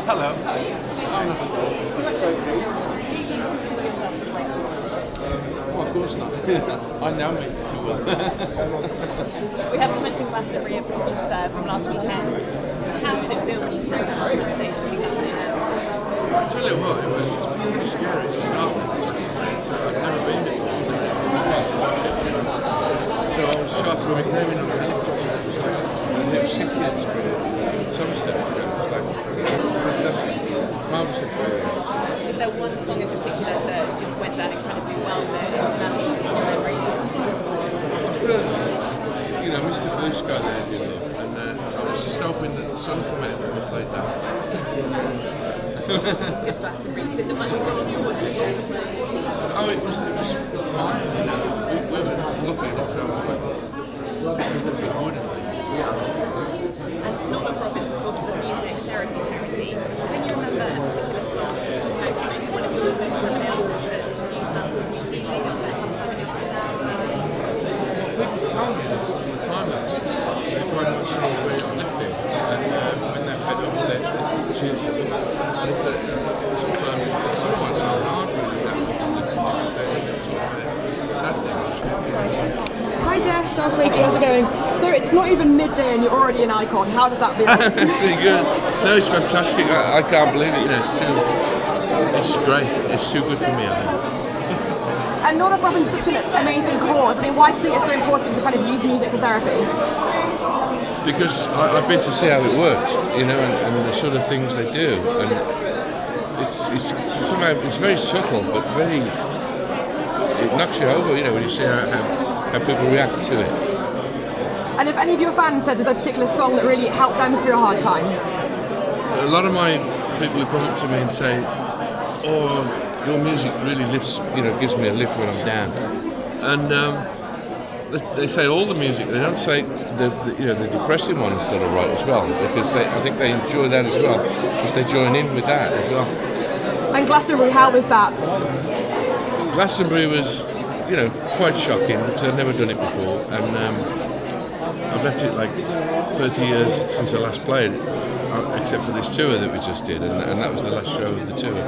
Hello. Oh, of course not. I know me too well. We haven't mentioned Glastonbury just from last weekend. How did it feel when you stepped out on that stage putting that in? I tell you what, it was pretty scary to start with. I've never been before. So I was shocked when we came in on the helicopter. It was like a 60th screen in Somerset. It was like fantastic, marvellous experience. Was there one song in particular that just went down incredibly well there in memory? I suppose, Mr. Blue Sky there, and I was just hoping that the sun came out when we played that. It's Glastonbury. Did the magic come to you? Was it Oh, it was fine, We were lucky enough to have And Norman Robbins, of course, is a music therapy charity. Can you remember a particular song, maybe one of yours or someone else's, that you found some new healing on there sometime in your life? People tell me this all the time that they find it sort of very uplifting, and when they're fed up with it, they choose to look. And sometimes some might sound hard, Hi there, Starfleet, how's it going? So it's not even midday and you're already an icon. How does that feel? Pretty good. No, it's fantastic. I can't believe it. It's great. It's too good for me, I think. And North Robin's such an amazing cause. I mean, why do you think it's so important to kind of use music for therapy? Because I've been to see how it works, and the sort of things they do, and it's somehow it's very subtle, but it knocks you over, when you see how people react to it. And if any of your fans said there's a particular song that really helped them through a hard time? A lot of my people who come up to me and say, "Oh, your music really lifts, gives me a lift when I'm down," and they say all the music. They don't say the depressing ones that are right as well, because I think they enjoy that as well, because they join in with that as well. And Glastonbury, how was that? Glastonbury was, quite shocking because I'd never done it before, and I've left it like 30 years since I last played, except for this tour that we just did, and that was the last show of the tour.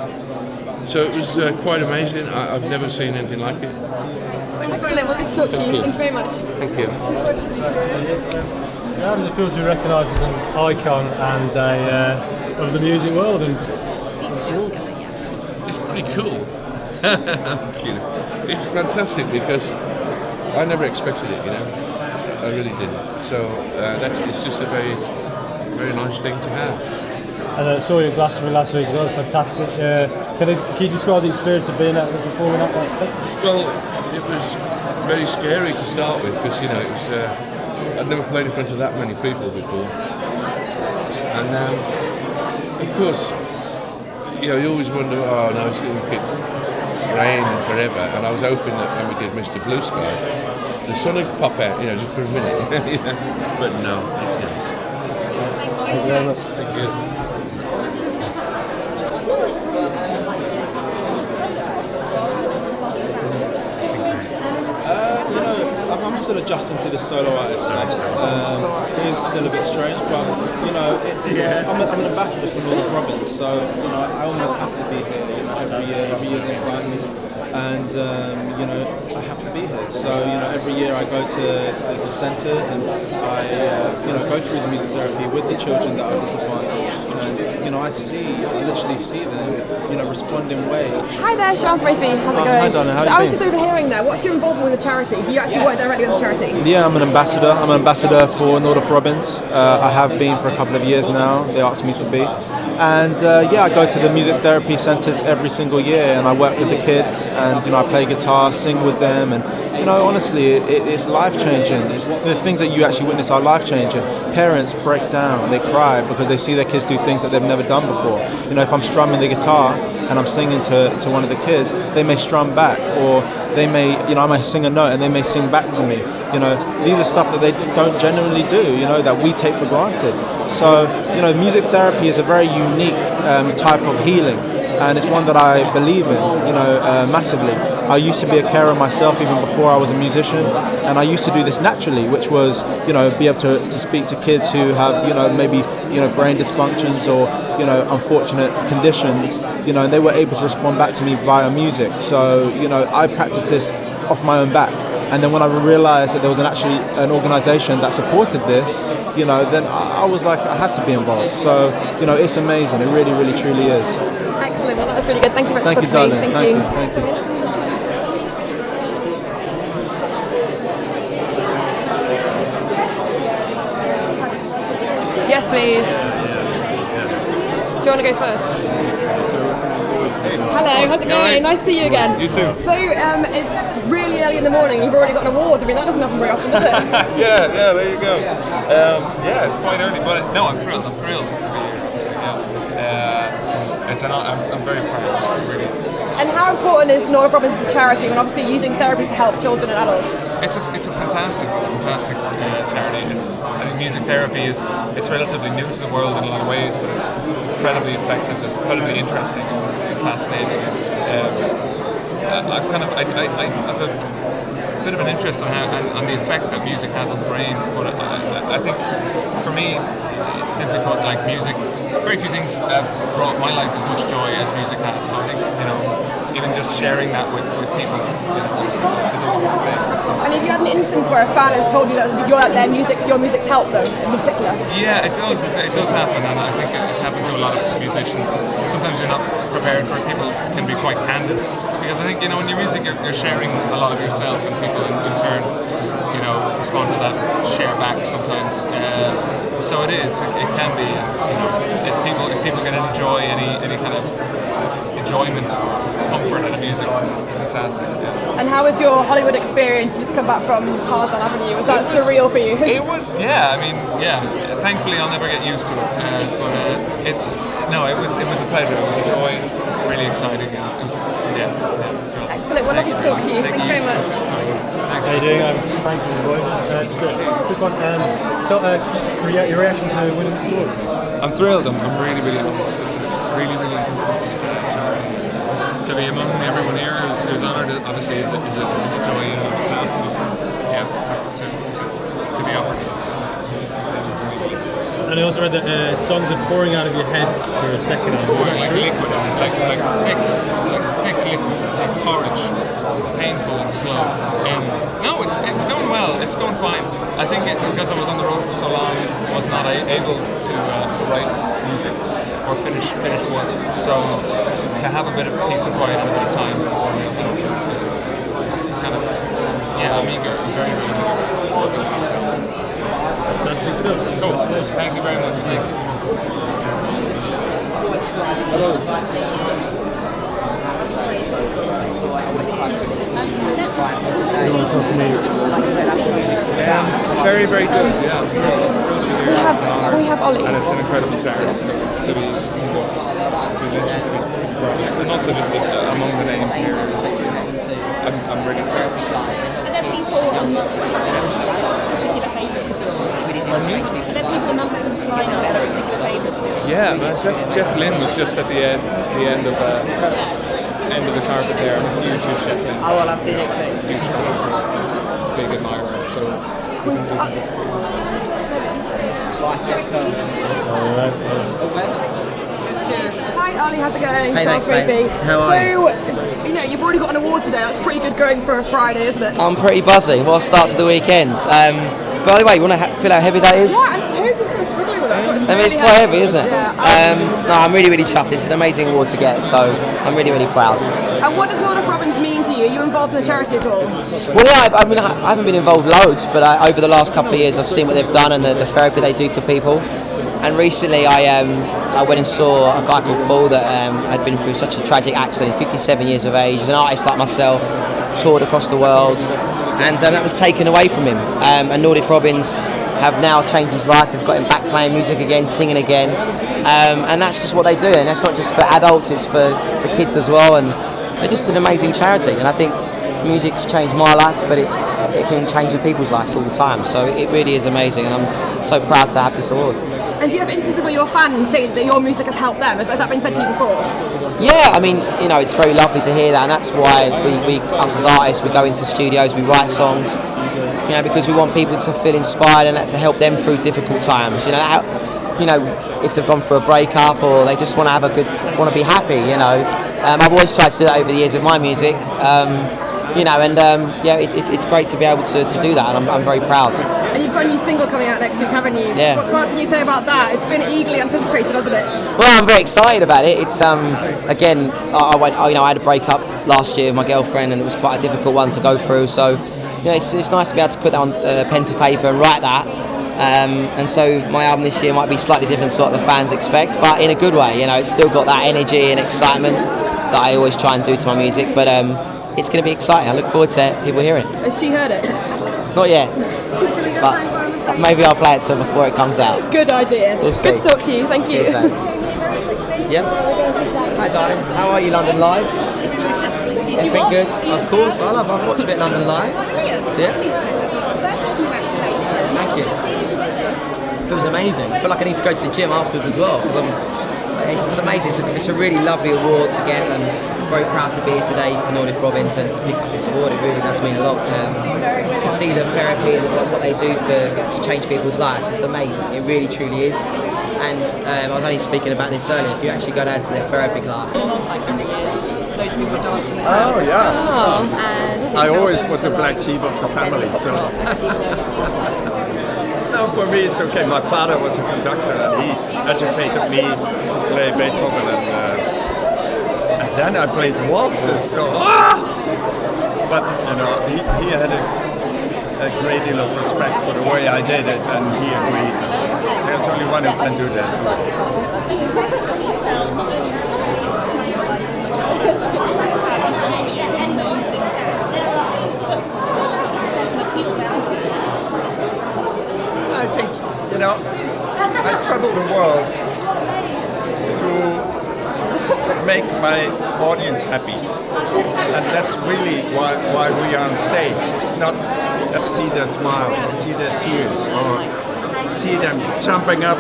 So it was quite amazing. I've never seen anything like it. Excellent, well, good to talk to you. Thank you very much. Thank you. So how does it feel to be recognised as an icon and of the music world? And it's pretty cool. Thank you. It's fantastic because I never expected it, I really didn't. So it's just a very, very nice thing to have. And I saw you at Glastonbury last week. It was fantastic. Can you describe the experience of being performing at that festival? Well, it was very scary to start with because it was. I'd never played in front of that many people before, and of course, you always wonder, oh no, it's going to keep raining forever. And I was hoping that when we did Mr. Blue Sky, the sun would pop out, just for a minute. But no, it didn't. Thank you very much. Thank you. I'm still adjusting to this solo artist stuff. It is still a bit strange, but I'm an ambassador for North Robbins, so I almost have to be here. Every year they invite me, and I have to be here. So every year I go to the centres and I go through the music therapy with the children that are disadvantaged, and I literally see them respond in ways. Hi there, Sean Frisbee. How's it going? Hi Donna, how so you I was been? just overhearing there. What's your involvement with the charity? Do you actually work directly with the charity? Yeah, I'm an ambassador. I'm an ambassador for North Robbins. I have been for a couple of years now. They asked me to be. And I go to the music therapy centres every single year, and I work with the kids, and I play guitar, sing with them, and honestly, it's life changing. The things that you actually witness are life changing. Parents break down, they cry because they see their kids do things that they've never done before. If I'm strumming the guitar and I'm singing to one of the kids, they may strum back, or they may, I may sing a note and they may sing back to me. These are stuff that they don't generally do, that we take for granted. So, music therapy is a very unique type of healing. and it's one that I believe in, massively. I used to be a carer myself even before I was a musician, and I used to do this naturally, which was, be able to speak to kids who have, maybe, brain dysfunctions or, unfortunate conditions, and they were able to respond back to me via music. So, I practiced this off my own back. And then when I realised that there was actually an organisation that supported this, then I was like, I had to be involved. So, it's amazing. It really, really, truly is. Excellent. Well, that was really good. Thank you very much. Thank you, darling. Thank you. Thank you. Yes, please. Do you want to go first? Hello, how's it going? Nice to see you again. You too. So, it's really early in the morning. You've already got an award. I mean, that doesn't happen very often, does it? yeah, there you go. Yeah, it's quite early, but no, I'm thrilled. I'm thrilled to be here. Obviously, I'm very proud. It's really. And how important is Nora Robbins as a charity when obviously using therapy to help children and adults? It's a fantastic charity. I think music therapy it's relatively new to the world in a lot of ways, but it's incredibly effective and incredibly interesting and fascinating. I've a bit of an interest on the effect that music has on the brain, but I think for me, simply put, like music, very few things have brought my life as much joy as music has. So I think even just sharing that with people is a wonderful thing. And have you had an instance where a fan has told you that your music's helped them in particular? Yeah, it does. It does happen, and I think it happens to a lot of musicians. Sometimes you're not prepared for it. People can be quite candid, because I think in your music you're sharing a lot of yourself, and people in turn, respond to that, share back sometimes. So it is. It can be. If people can enjoy any kind of enjoyment, comfort in the music, fantastic. Yeah. And how was your Hollywood experience? You just come back from Tarzan Avenue. Was that surreal for you? It was, yeah. I mean, yeah. Thankfully, I'll never get used to it. But it was a pleasure. It was a joy. Really exciting. And it was, Excellent. Well, lovely to talk to you. Thank you very much. Thanks. How you doing? I'm Frank from the Voices. Just a quick one. Just your reaction to winning the award? I'm thrilled. I'm really, really honored. It's really, really important to be among everyone here who's honoured. Obviously, is a joy in itself. To be offered is And I also read that songs are pouring out of your head for a second. like liquid, like thick liquid, like porridge, painful and slow. No, it's going well. It's going fine. I think because I was on the road for so long, I was not able to write music or finish works. So to have a bit of peace and quiet and a bit of time is kind of I'm eager. I'm very, very eager. Fantastic stuff. Cool. Thank you very much. Thank you. You want to talk to me? Very, very good. Yeah. We have Ollie. And it's an incredible charity to be mentioned, to be and also just among the names here. I'm really proud. Are there people particular favourites of yours? Are there people amongst them sliding that are particular favourites? Yeah, man, Jeff Lynne was just at the end of the carpet there. I'm a huge Jeff Lynne. Oh, well, I'll see you next week. Huge big admirer. So we can do this too. Hi Ollie, how's it going? Hey, thanks, Charles mate. Murphy. How are you? So, you've already got an award today. That's pretty good going for a Friday, isn't it? I'm pretty buzzing. What a start to the weekend. By the way, you want to feel how heavy that is? Yeah, and who's just kind of struggling with that? I mean, it's quite heavy, isn't it? Yeah. No, I'm really, really chuffed. It's an amazing award to get, so I'm really, really proud. And what does Nora Robbins mean to you? Are you involved in the charity at all? Well, yeah, I mean, I haven't been involved loads, but over the last couple of years, I've seen what they've done and the therapy they do for people. And recently, I went and saw a guy called Paul that had been through such a tragic accident, 57 years of age. He's an artist like myself, toured across the world, and that was taken away from him. And Nora Robbins have now changed his life. They've got him back playing music again, singing again, and that's just what they do. And that's not just for adults; it's for kids as well. And they're just an amazing charity. And I think music's changed my life, but it can change other people's lives all the time. So it really is amazing, and I'm so proud to have this award. And do you have instances where your fans say that your music has helped them? Has that been said to you before? Yeah, I mean, it's very lovely to hear that, and that's why we us as artists, we go into studios, we write songs, because we want people to feel inspired and that to help them through difficult times. If they've gone through a breakup or they just want to be happy. I've always tried to do that over the years with my music. It's great to be able to do that, and I'm very proud. And you've got a new single coming out next week, haven't you? Yeah. What can you say about that? It's been eagerly anticipated, hasn't it? Well, I'm very excited about it. It's again, I had a breakup last year with my girlfriend, and it was quite a difficult one to go through. So, it's nice to be able to put that on pen to paper and write that. And so my album this year might be slightly different to what the fans expect, but in a good way. It's still got that energy and excitement that I always try and do to my music. But it's going to be exciting. I look forward to people hearing it. Has she heard it? Not yet, but maybe I'll play it to her before it comes out. Good idea. We'll see. Good to talk to you. Thank you. Cheers, man. Yep. Hi, darling. How are you, London Live? Everything good? Of course. I've watched a bit of London Live. Yeah. Thank you. Feels amazing. I feel like I need to go to the gym afterwards as well, because it's just amazing. It's a really lovely award to get, and I'm very proud to be here today for Nordic Province and to pick up this award. It really does mean a lot. To see the therapy and what they do to change people's lives, it's amazing. It really truly is. And I was only speaking about this earlier. If you actually go down to their therapy class, Like every year, loads of people dance in the crowd. Oh, yeah. And I always was the black sheep of the family, so. No, for me it's okay. My father was a conductor and he educated me to play Beethoven, and then I played waltzes. So, but he had a great deal of respect for the way I did it, and he agreed. There's only one who can do that. I think, I travel the world to make my audience happy. And that's really why we are on stage. It's not see their smile, see their tears, or see them jumping up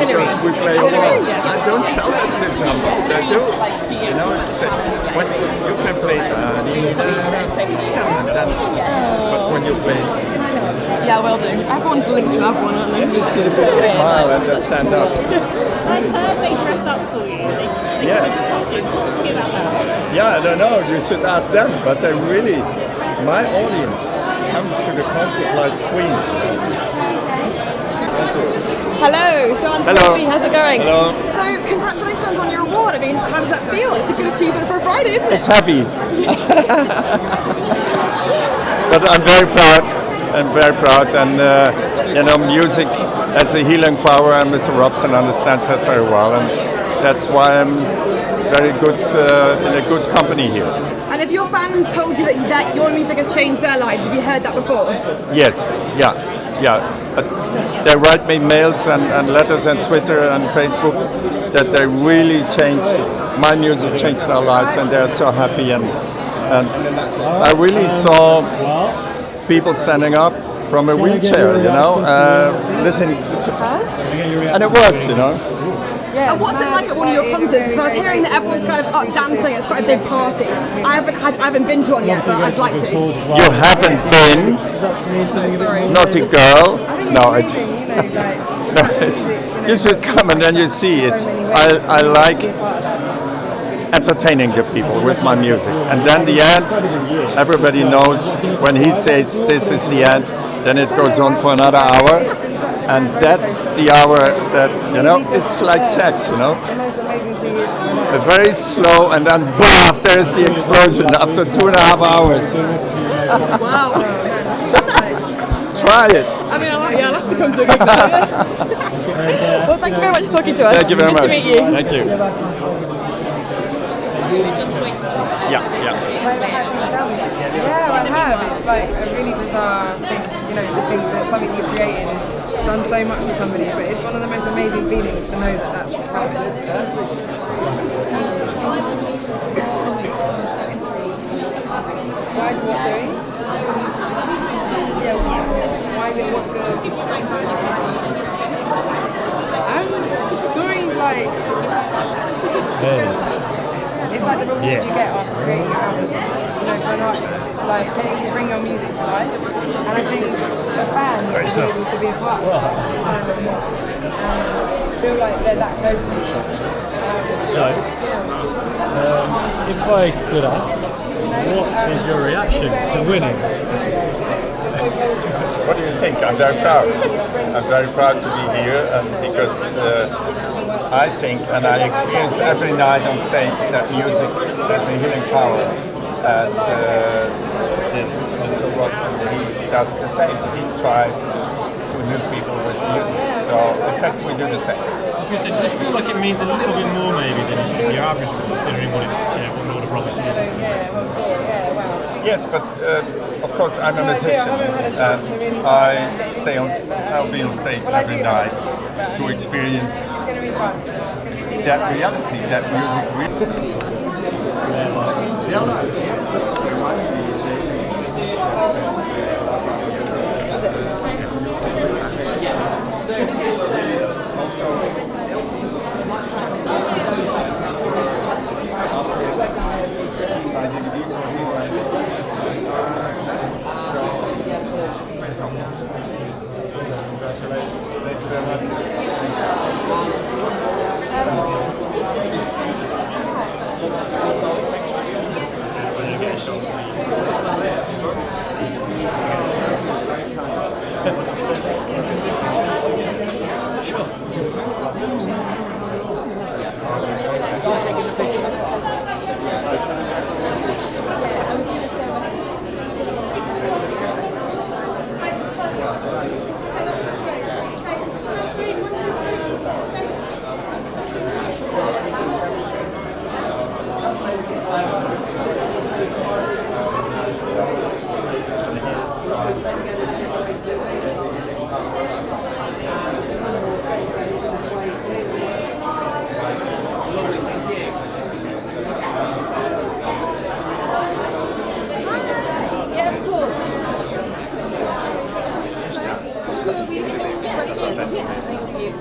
because we play a waltz. I don't tell them to jump up, they do. When you can play but when you play, Yeah, will do. Everyone's linked to have one, aren't they? smile and just stand up. I've heard they dress up for you. They Yeah. come into costumes. Talk to me about that. Yeah, I don't know, you should ask them, but they really, my audience comes to the concert like queens. Hello, Sean. Hello. How's it going? Hello. So, congratulations on your award. I mean, how does that feel? It's a good achievement for a Friday, isn't it? It's heavy. But I'm very proud. And music has a healing power, and Mr. Robson understands that very well, and that's why I'm very good in a good company here. And if your fans told you that your music has changed their lives, have you heard that before? Yes, yeah. They write me mails and letters on Twitter and Facebook that they really my music changed their lives, and they're so happy, and I really saw people standing up from a wheelchair, listening to, and it works, And what's it like at one of your concerts? Because I was hearing that everyone's kind of up dancing. It's quite a big party. I haven't been to one yet, but I'd like to. You haven't been, naughty girl. No, you should come and then you see it. I like entertaining the people with my music, and then the end, everybody knows when he says this is the end, then it goes on for another hour, and that's the hour that it's like sex, a very slow, and then BAF, there's the explosion after 2.5 hours. Wow. Try it. I mean, I'll have to come to a gig now. Well, thank you very much for talking to us. Thank you very Good much. to meet you. Thank you. Just waiting. Yeah. Yeah, I have. It's like a really bizarre thing, to think that something you created has done so much for somebody, but it's one of the most amazing feelings to know that that's what's happened. Why do what, sorry? Yeah, why is it what to... I It's like the reward you get after creating your album. You know, for an artist, it's like getting to bring your music to life. And I think for fans to be able to be a part of that, feel like they're that close to each other. So, if I could ask, what is your reaction to winning? What do you think? I'm very proud. I'm very proud to be here, and because I think, and I experience every night on stage, that music has a healing power. And this Mr. Watson, he does the same. He tries to heal people with music. So, in fact, we do the same. I was going to say, does it feel like it means a little bit more maybe than your average one, considering what Lord of Roberts is? Yes, but of course I'm a musician, and I'll be on stage every night to experience that reality, that music really.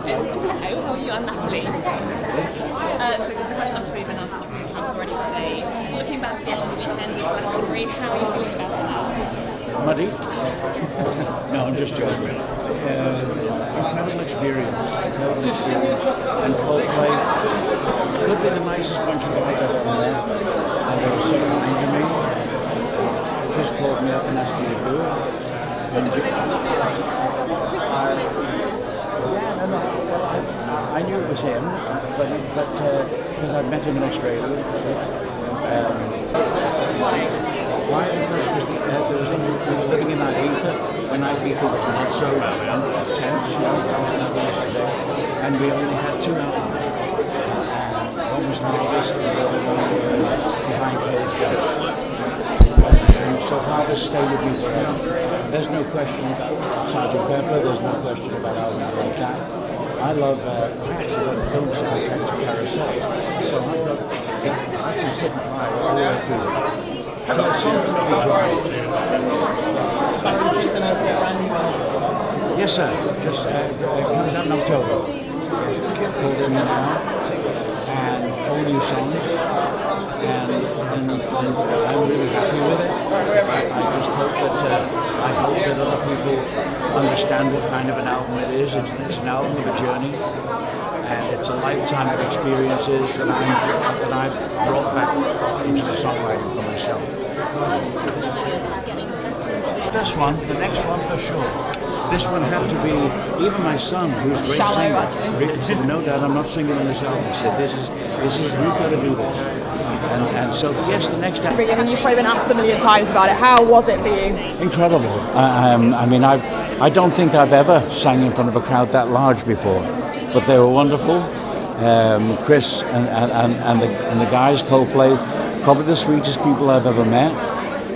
How are you? I'm Natalie. So there's a question I'm sure you've been asked a few times already today. Looking back at the end of the weekend at Glastonbury, how are you feeling about it now? Muddy? No, I'm just joking. Incredible experience. And Coldplay could be the nicest bunch of guys I've ever met. And they were so kind to me. Chris called me up and asked me to do it. Was it one of those calls where you're like, I knew it was him, but because I'd met him in Australia. Why? Because we were living in Ibiza when Ibiza was not so tense, and we only had 2 albums. One was Harvest, and the other one was Behind Closed Doors. And so Harvest stayed with me forever. There's no question about Sgt. Pepper, there's no question about albums like that. I love, I actually love the film soundtrack to Carousel, so I can sit and cry all the way through it. So it's something that we drive. Just announced a brand new album. Yes, sir. Just it comes out in October. It's called In and Out, and all new songs, and I'm really happy with it. I just hope that other people understand what kind of an album it is. It's an album of a journey, and it's a lifetime of experiences that I've brought back into the songwriting for myself. This one, the next one for sure. This one had to be, even my son, who's a great singer, actually. Said, no, Dad, I'm not singing on this album. He said, this is, you've got to do this. And so, yes, the next album. And you've probably been asked a million times about it. How was it for you? Incredible. I mean, I don't think I've ever sang in front of a crowd that large before, but they were wonderful. Chris and the guys, Coldplay, probably the sweetest people I've ever met.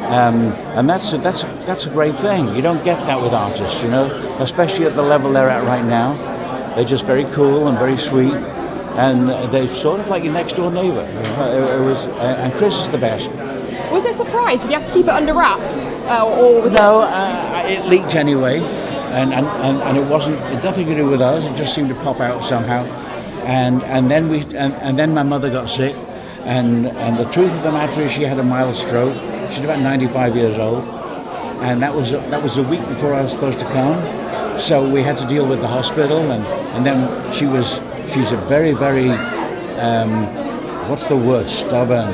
And that's a great thing. You don't get that with artists, you know, especially at the level they're at right now. They're just very cool and very sweet, and they're sort of like your next door neighbour. And Chris is the best. Was it a surprise? Did you have to keep it under wraps, or was it leaked anyway, and it wasn't. It had nothing to do with us. It just seemed to pop out somehow. and then my mother got sick, and the truth of the matter is she had a mild stroke. She's about 95 years old, and that was a week before I was supposed to come. So we had to deal with the hospital, and then she's a very, very what's the word, stubborn,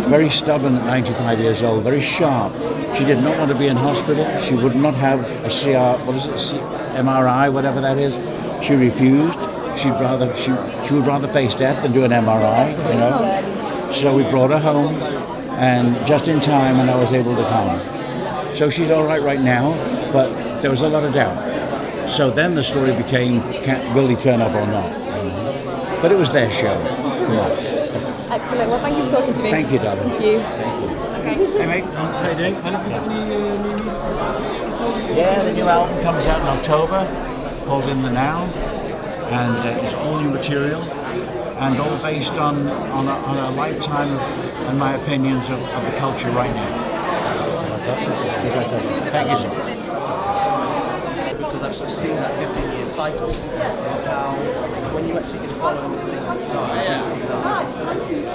very stubborn at 95 years old, very sharp. She did not want to be in hospital. She would not have a MRI, whatever that is. She refused. She would rather face death than do an MRI, you know. So we brought her home, and just in time, and I was able to come. So she's all right now, but there was a lot of doubt. So then the story became, will he turn up or not? But it was their show. Yeah. Excellent. Well, thank you for talking to me. Thank you, darling. Thank you. Thank you. Okay. Hey mate, how you doing? And have you got any new music? Yeah, the new album comes out in October, called In the Now, and it's all new material, and all based on a lifetime, in my opinions, of the culture right now. Fantastic. Thank you, sir. Because I've sort of seen that 15-year cycle of how when you actually just follow the things that you love,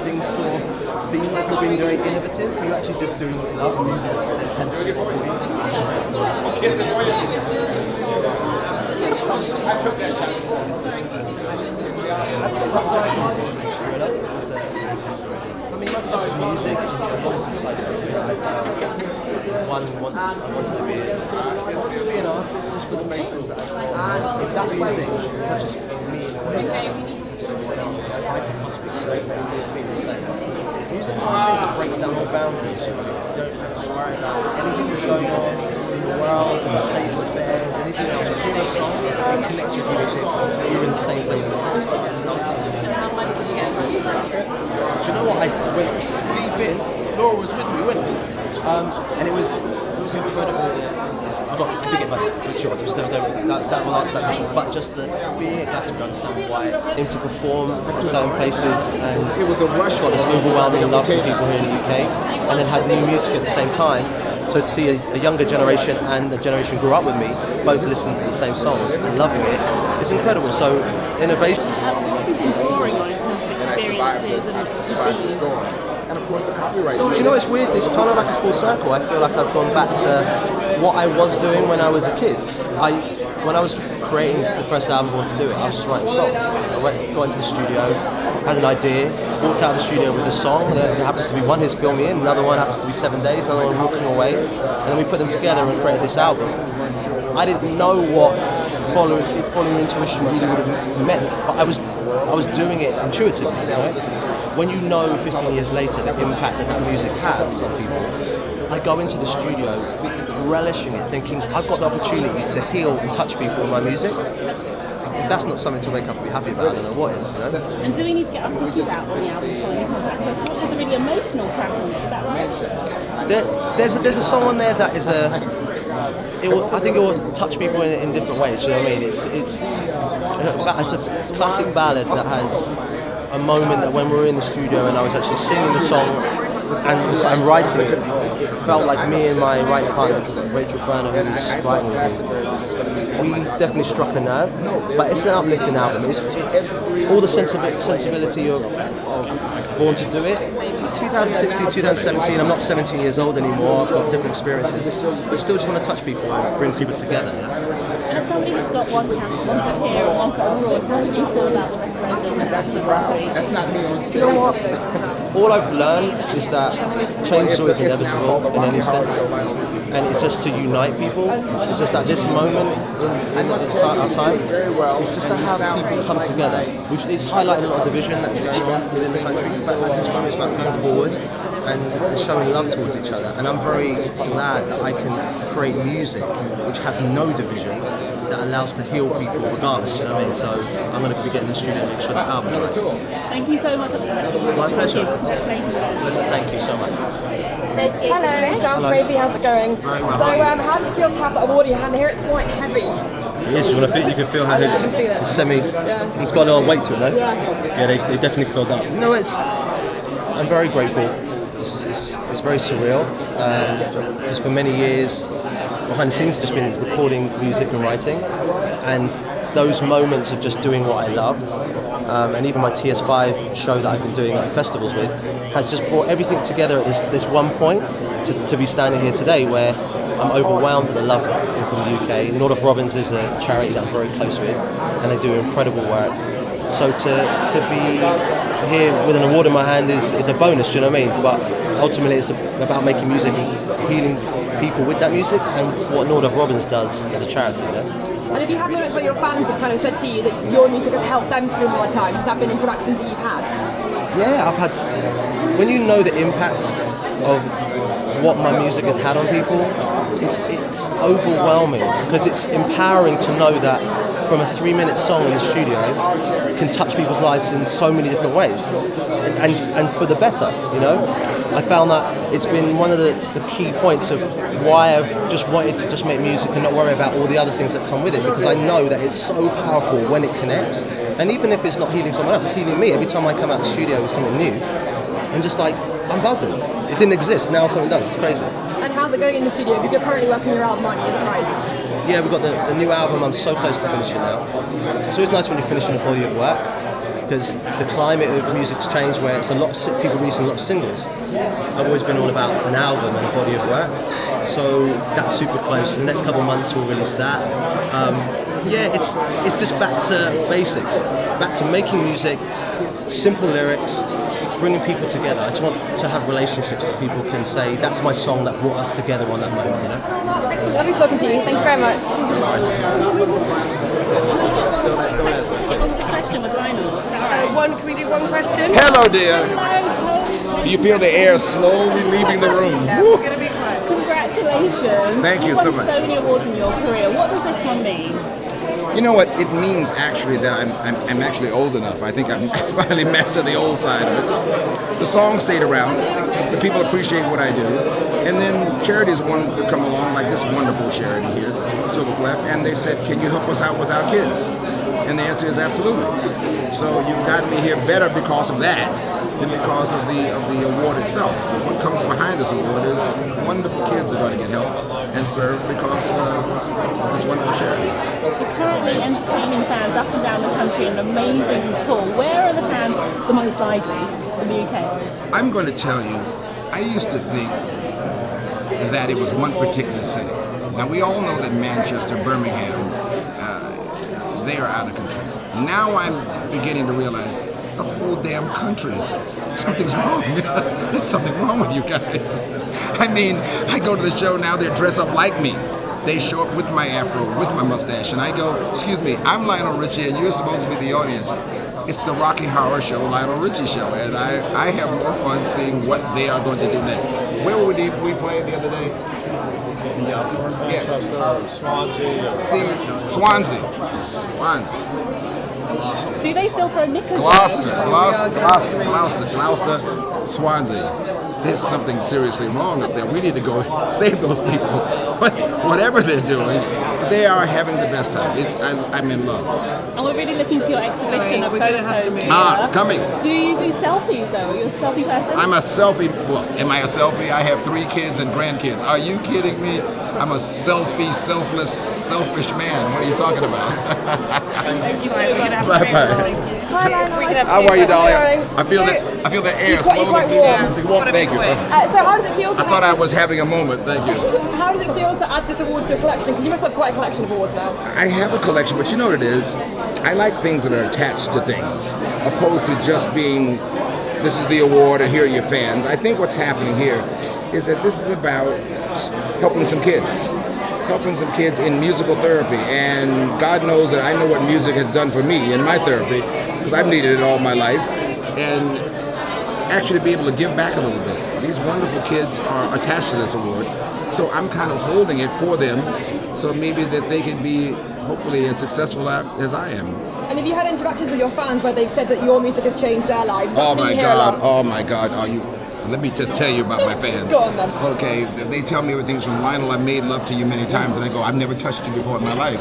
things sort of seem like you're being very innovative, but you're actually just doing what you love. Music that tends to follow you. I took that shot. That's I mean, not just music, it's like something that I found. One wants to be an artist just for the basis that I thought, if that music just touches me in a way that someone else, I could possibly create that and feel the same. Music that breaks down all boundaries. You don't have to worry about anything that's going on in the world, in the state of affairs, anything else. You hear a song, it connects with you, you're in the same place. And how much did you get from it? Do you know what? I went deep in. Laura was with me, wasn't it? And it was incredible. I did get money for sure. That was answer that question. But just the being at Glastonbury, understanding why it's him to perform at certain places, and it was a rush. Got this overwhelming love from people here in the UK, and then had new music at the same time. So to see a younger generation and the generation grew up with me, both listening to the same songs and loving it, it's incredible. So innovation. And I survived the storm. And of course the copyright. Do you know, it's weird, it's kind of like a full circle. I feel like I've gone back to what I was doing when I was a kid. When I was creating the first album I wanted to do it, I was just writing songs. I got into the studio, had an idea, walked out of the studio with a song that happens to be one, his Fill Me In, another one happens to be 7 Days, another one, Walking Away, and then we put them together and created this album. I didn't know what following intuition really would have meant, but I was doing it intuitively. Right? When you know 15 years later the impact that music has on people, I go into the studio relishing it, thinking I've got the opportunity to heal and touch people with my music. If that's not something to wake up and be happy about, I don't know what is. You know? And do we need to get our tissues out on the album? It's a really emotional track on it, is that right? There's a song on there that is I think it will touch people in different ways. You know what I mean? It's a classic ballad that has a moment that when we were in the studio and I was actually singing the song and writing it, it felt like me and my writing partner, Rachel Ferner, who was writing with me, we definitely struck a nerve. But it's an uplifting album. It's all the sensibility of Born to Do It. 2016, 2017, I'm not 17 years old anymore, I've got different experiences, but still just want to touch people and bring people together. And as somebody who's got one foot here and one foot abroad, how do you feel about the referendum that's not me on stage? You know what? All I've learned is that change is always inevitable in any sense, and it's just to unite people. It's just at this moment in our time, it's just to have people come together. It's highlighting a lot of division that's going on within the country, but at this moment it's about going forward and showing love towards each other. And I'm very glad that I can create music which has no division, that allows to heal people regardless, you know what I mean? So I'm going to be getting in the studio and make sure that album's right. Thank you so much. My pleasure. Thank you so much. Hello, Charles Gravy, how's it going? Very well. So, how does it feel to have that award in your hand? I hear it's quite heavy. It is, you can feel how I can feel it. it's it's got a lot of weight to it, no? Yeah, they definitely filled up. You know, I'm very grateful. It's very surreal. Just for many years, behind the scenes, just been recording music and writing, and those moments of just doing what I loved, and even my TS5 show that I've been doing at festivals with, has just brought everything together at this one point to be standing here today where I'm overwhelmed at the love from the UK. Northrop Robbins is a charity that I'm very close with, and they do incredible work. So to be here with an award in my hand is a bonus, do you know what I mean? But ultimately it's about making music and healing people with that music, and what Northrop Robbins does as a charity, you know? And have you had moments where your fans have kind of said to you that your music has helped them through hard times? Has that been interactions that you've had? Yeah, I've had. When you know the impact of what my music has had on people, it's overwhelming, because it's empowering to know that from a 3-minute song in the studio can touch people's lives in so many different ways, and for the better, you know. I found that it's been one of the key points of why I've just wanted to just make music and not worry about all the other things that come with it, because I know that it's so powerful when it connects, and even if it's not healing someone else, it's healing me. Every time I come out of the studio with something new, I'm just like, I'm buzzing. It didn't exist, now something does. It's crazy. And how's it going in the studio? Because you're currently working your album, aren't you? Is that right? Yeah, we've got the new album. I'm so close to finishing now. It's always nice when you're finishing a body of work, because the climate of music's changed where it's a lot of people releasing a lot of singles. I've always been all about an album and a body of work, so that's super close. The next couple of months we'll release that. Yeah, it's just back to basics, back to making music, simple lyrics, bringing people together. I just want to have relationships that people can say, that's my song that brought us together on that moment, you know? Excellent, lovely talking to you. Thank you very much. Can we do one question? Hello, dear. Do you feel the air slowly leaving the room? Yeah, we're going to be quiet. Congratulations. Thank you You've so won much. so many awards in your career. What does this one mean? You know what? It means actually that I'm actually old enough. I think I'm finally mastered the old side of it. The song stayed around. The people appreciate what I do. And then charities wanted to come along, like this wonderful charity here, Clef, and they said, can you help us out with our kids? And the answer is absolutely. So you've gotten me here better because of that than because of the award itself. But what comes behind this award is wonderful kids are going to get helped and served because of this wonderful charity. You're currently entertaining fans up and down the country in an amazing tour. Where are the fans the most lively in the UK? I'm going to tell you, I used to think that it was one particular city. Now we all know that Manchester, Birmingham, they are out of control. Now I'm beginning to realize the whole damn country something's wrong. There's something wrong with you guys. I mean, I go to the show now, they're dressed up like me. They show up with my afro, with my mustache, and I go, excuse me, I'm Lionel Richie and you're supposed to be the audience. It's the Rocky Horror Show, Lionel Richie Show, and I have more fun seeing what they are going to do next. Where were we playing the other day? Yes. Swansea. Do they still throw knickers? Gloucester, Swansea. There's something seriously wrong up there. We need to go save those people. Whatever they're doing, they are having the best time. I'm in love. And we're really looking to your exhibition of photos. It's coming. Do you do selfies though? Are you a selfie person? I'm a selfie. Well, am I a selfie? I have 3 kids and grandkids. Are you kidding me? I'm a selfie, selfless, selfish man. What are you talking about? Thank you so much. Bye-bye. Hi, Lionel. How are you, darling? I feel the air slowly. Quite warm. Thank you. So how does it feel to I thought I was having a moment. Thank you. How does it feel to add this award to your collection? Because you must have quite a collection of awards now. I have a collection, but you know what it is? I like things that are attached to things, opposed to just being, this is the award and here are your fans. I think what's happening here is that this is about helping some kids in musical therapy. And God knows that I know what music has done for me in my therapy, because I've needed it all my life. And actually be able to give back a little bit. These wonderful kids are attached to this award, so I'm kind of holding it for them, so maybe that they can be hopefully as successful as I am. And have you had interactions with your fans where they've said that your music has changed their lives? Oh my God, are you? Let me just tell you about my fans. Go on then. Okay, they tell me everything from Lionel, I made love to you many times, and I go, I've never touched you before in my life.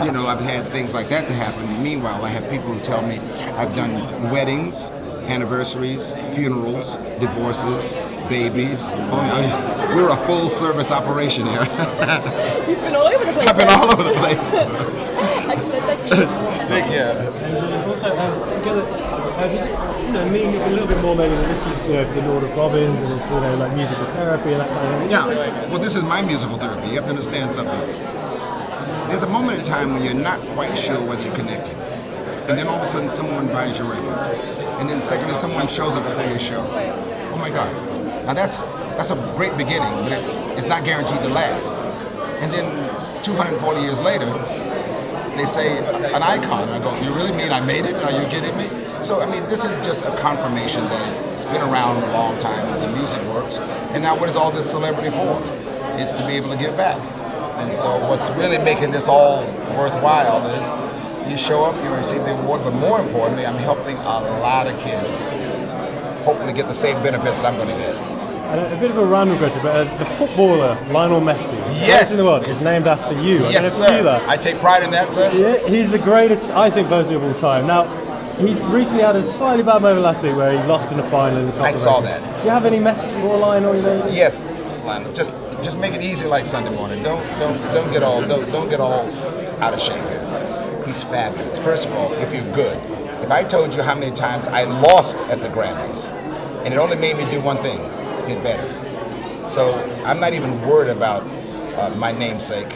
You know, I've had things like that to happen. Meanwhile, I have people who tell me I've done weddings, anniversaries, funerals, divorces, babies. We're a full service operation here. You've been all over the place. I've been all over the place. Excellent, thank you. Take care. And also, together, does it mean a little bit more maybe that this is for the Lord of Robins and it's like musical therapy and that kind of thing? Yeah, well, this is my musical therapy. You have to understand something. There's a moment in time when you're not quite sure whether you're connected. And then all of a sudden someone buys your record. And then secondly, someone shows up for your show. Oh my God. Now that's a great beginning, but it's not guaranteed to last. And then 240 years later, they say an icon. And I go, you really mean I made it? Are you kidding me? So, I mean, this is just a confirmation that it's been around a long time, the music works. And now what is all this celebrity for? It's to be able to give back. And so what's really making this all worthwhile is you show up, you receive the award, but more importantly, I'm helping a lot of kids hopefully get the same benefits that I'm going to get. And a bit of a random question, but the footballer Lionel Messi, yes, in the world, is named after you. Yes, sir. I take pride in that, sir. Yeah, he's the greatest, I think, personally of all time. Now, he's recently had a slightly bad moment last week where he lost in the final in the Cup. I saw that. Do you have any message for Lionel? Yes, Lionel. Just make it easy like Sunday morning. Don't get all out of shape here. He's fabulous. First of all, if you're good, if I told you how many times I lost at the Grammys, and it only made me do one thing, get better. So I'm not even worried about my namesake.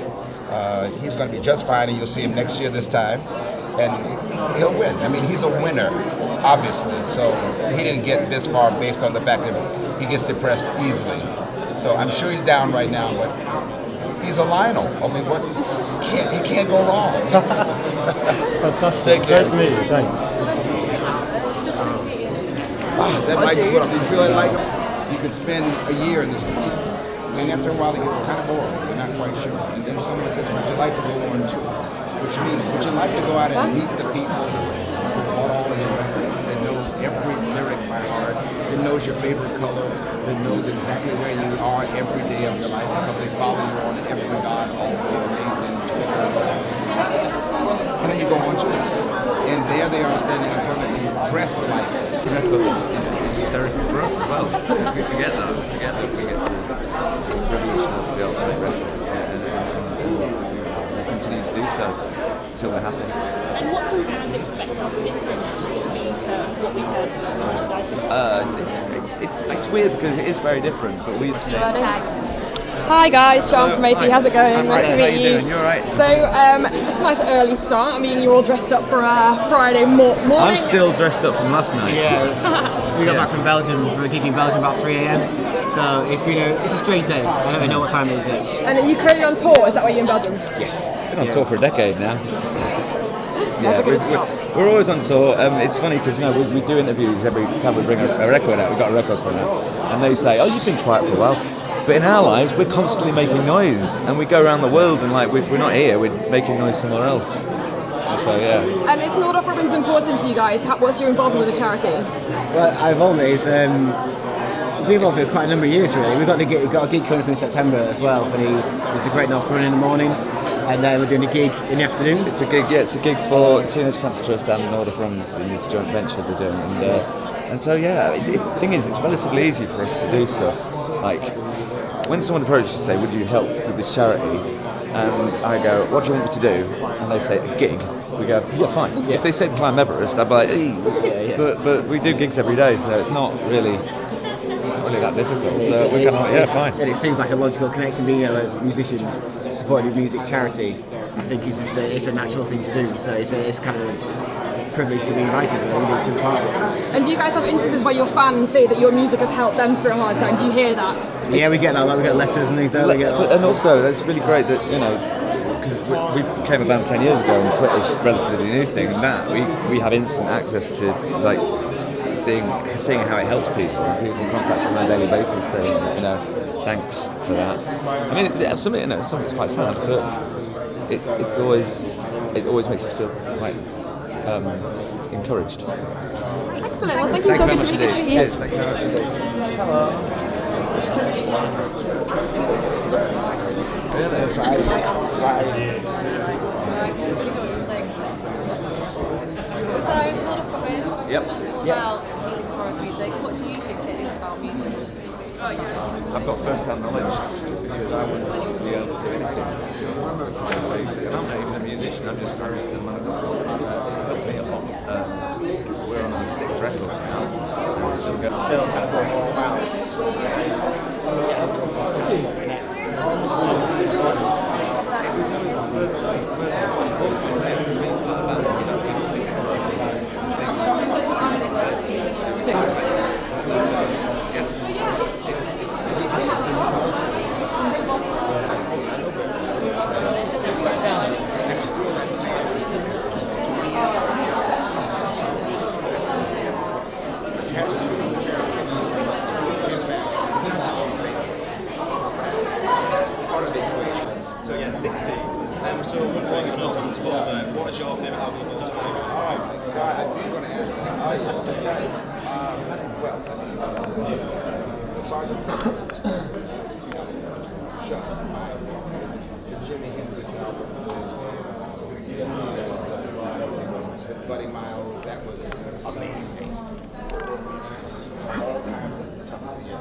He's going to be just fine, and you'll see him next year this time, and he'll win. I mean, he's a winner, obviously. So he didn't get this far based on the fact that he gets depressed easily. So I'm sure he's down right now, but he's a Lionel. I mean, he can't go wrong. Fantastic. Take care. Great to meet you. Thanks. That mic is what you feel like you could spend a year in this. And after a while, it gets kind of boring. You're not quite sure. And then someone says, would you like to go on tour? Which means, would you like to go out and meet the people who bought all of your records, that knows every lyric by heart, that knows your favorite color, that knows exactly where you are every day of your life because they follow you on every God, all the amazing Twitter. And then you go on tour. And there they are standing in front of you, dressed like records. It's therapy for us as well. We forget that. We forget that we get to privilege to be able to make records and continue to do so until we're happy. And what can fans expect? How different it will be to what we heard from It's weird because it is very different, but we Hi guys, Sean from AP. How's it going? I'm Nice to right. meet How you you. doing? You alright? So, it's a nice early start. I mean, you're all dressed up for a Friday morning. I'm still dressed up from last night. Yeah, we got back from Belgium for a gig in Belgium about 3 a.m. So it's a strange day. I don't know what time it is yet. And are you currently on tour? Is that why you're in Belgium? Yes. Been on tour for a decade now. That's a good start. We're always on tour. It's funny because we do interviews every time we bring a record out. We've got a record coming out, and they say, "Oh, you've been quiet for a while." But in our lives, we're constantly making noise, and we go around the world, and we're not here, we're making noise somewhere else. So yeah. And is Lord of Robins important to you guys? What's your involvement with the charity? Well, our involvement is we've been involved for quite a number of years really. We've got a gig coming up in September as well for there's a Great North Run in the morning, and then we're doing a gig in the afternoon. It's a gig for Teenage Cancer Trust and Lord of Robins in this joint venture they're doing, and so yeah. The thing is, it's relatively easy for us to do stuff like. When someone approaches and say, would you help with this charity? And I go, what do you want me to do? And they say, a gig. We go, yeah, fine. Yeah. If they said climb Everest, I'd be like, yeah. But we do gigs every day, so it's not really that difficult. So we're kind of like, yeah, fine. And it seems like a logical connection, being musicians supporting a music charity. I think it's just it's a natural thing to do. So it's kind of a privilege to be invited to be part of it. And do you guys have instances where your fans say that your music has helped them through a hard time? Do you hear that? Yeah, we get that. We get letters and things there. And also, that's really great that, because we became a band 10 years ago and Twitter's a relatively new thing, and that we have instant access to seeing how it helps people. People can contact us on a daily basis saying, thanks for that. I mean, something it's quite sad, but it always makes us feel quite encouraged. Excellent. Well, thank you for talking to me. Good to meet you. Yes, thank you very much. Hello. So, Lord of Robins, Yep. all about healing horror music. What do you think it is about music? I've got first-hand knowledge because I wouldn't be able to do anything. I'm not even a musician. I'm just one of the four that helped me a lot. We're on our 6th record now. Still going. So yeah, 60. So we're trying to put on the spot there. What is your favourite album of all time? Oh my God, I knew you were going to ask that. Well, besides just the Jimi Hendrix album with Buddy Miles, that was amazing. All times, that's the toughest to hear.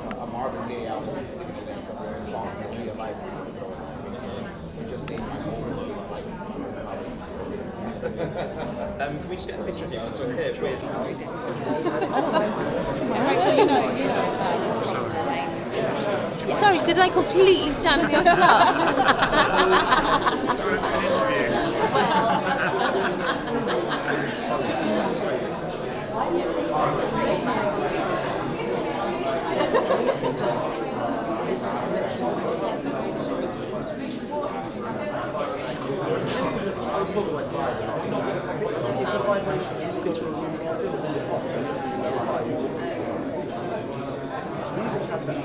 A Marvin Gaye album, sticking in there somewhere, songs in the key of life. It just made my whole life. Can we just get a picture of you? It's okay with Rachel, you know as well. Sorry, did I completely stand on your shirt? Music has that.